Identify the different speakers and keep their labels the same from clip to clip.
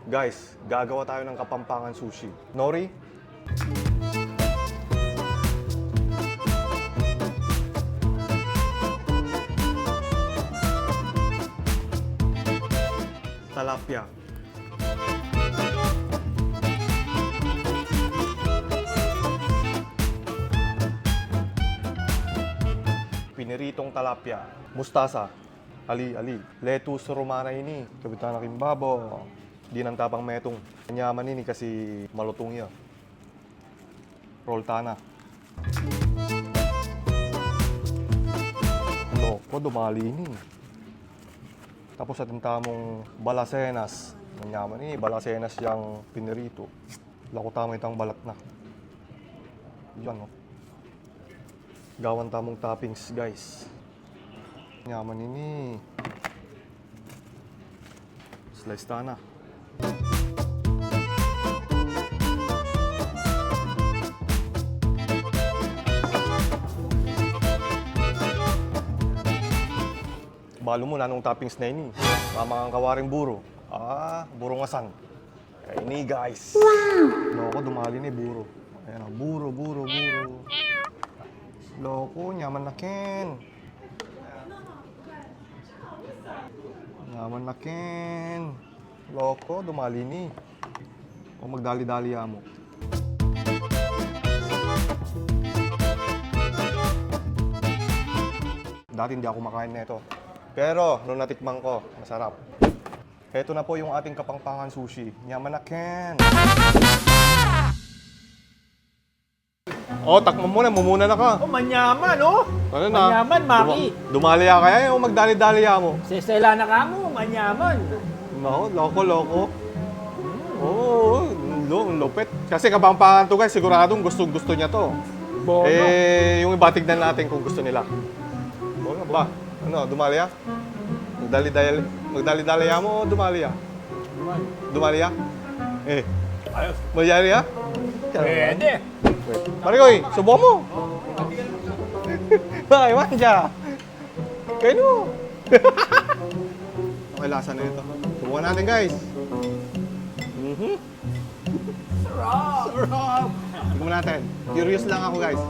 Speaker 1: Guys, gagawa tayo ng Kapampangan sushi. Nori? Tilapia. Piniritong tilapia. Mustasa. Ali. Lettuce romana ini. Kabitan na kimbabo. Di nang tapang metong. Kanyaman ini kasi malutong iya. Roltana. Loko, dumali ini. Tapos atin tamong balasenas. Kanyaman ini, balasenas yang pinirito. Lako tama itang balat na. Yan o. Gawan tamong toppings, guys. Nyaman ini. Slice tana. Balo mo na nung toppings na ini. Mamang kawaring buro. Burong asan. Ini guys. Wow! Loko, dumali ni buro. Ayan o, buro. Loko, nyaman na ken. Nyaman na ken. Loko, dumali ni. O magdali-dali mo. Dati hindi ako makain nito. Pero, nung natikman ko, masarap. Heto na po yung ating Kapampangan sushi. Nyaman na ken. Takman mo na, mumuna na ka.
Speaker 2: Manyaman, oh!
Speaker 1: Ano na?
Speaker 2: Manyaman, Maki.
Speaker 1: Dumali ka kaya o magdali-dali mo?
Speaker 2: Sesela na ka mo, manyaman.
Speaker 1: No, loko. Oo, lupit. Kasi Kapampangan to guys, siguradong gusto niya to.
Speaker 2: Bono.
Speaker 1: Yung iba tignan natin kung gusto nila. Bono ba? Ano, dumali ya? Magdali-dali mo o dumali ya? Dumali ya?
Speaker 2: Ayos.
Speaker 1: Magyari ya?
Speaker 2: Pwede.
Speaker 1: Marikoy, subukan mo. Bakit man siya? Kain mo. Okay, lasa na ito. Subukan natin, guys.
Speaker 2: Sarap!
Speaker 1: Tignan natin. Curious lang ako, guys.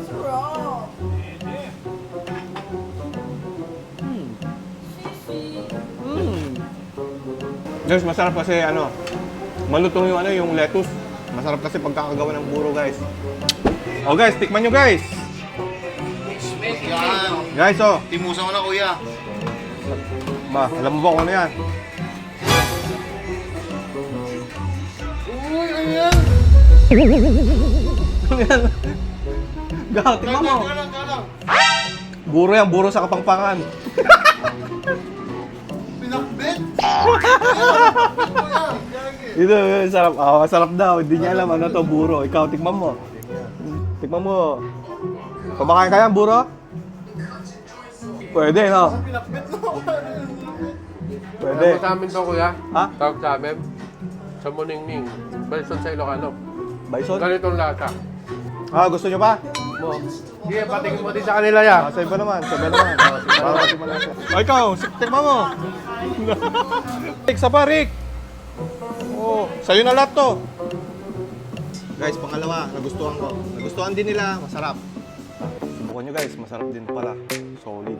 Speaker 2: Sarap!
Speaker 1: Guys, masarap kasi malutong yung lettuce. Masarap kasi pagkakagawa ng buro, guys. Oh, guys, tikman nyo, guys.
Speaker 3: Yan.
Speaker 1: Guys,
Speaker 3: Timusan ko na, kuya.
Speaker 1: alam mo ba kung ano yan?
Speaker 3: Uy, ano yan?
Speaker 1: Gaw, tikman mo.
Speaker 3: Kalang.
Speaker 1: Buro yan, buro sa Kapampangan.
Speaker 3: Pinakbit.
Speaker 1: Ito, sarap. Masarap daw. Hindi niya alam ano to, buro. Ikaw, tikman mo. Tikman mo. Kumakain ka yan, buro? Pwede, no?
Speaker 3: Pinakbit na.
Speaker 1: Pwede.
Speaker 4: Sa amin to, kuya.
Speaker 1: Ha?
Speaker 4: Tawag sa amin. Sa Muningning. Balson sa Ilocano.
Speaker 1: Bison?
Speaker 4: Ganitong lasa.
Speaker 1: Gusto nyo pa?
Speaker 4: Mo. Sige, patingin mo din sa kanila ya.
Speaker 1: Sa iba naman. Para matikman natin. Ikaw, tikman mo. Isa pa, Rick. Sa'yo na lahat to. Guys, pangalawa, nagustuhan ko. Nagustuhan din nila, masarap. Subukan nyo guys, masarap din pala. Solid.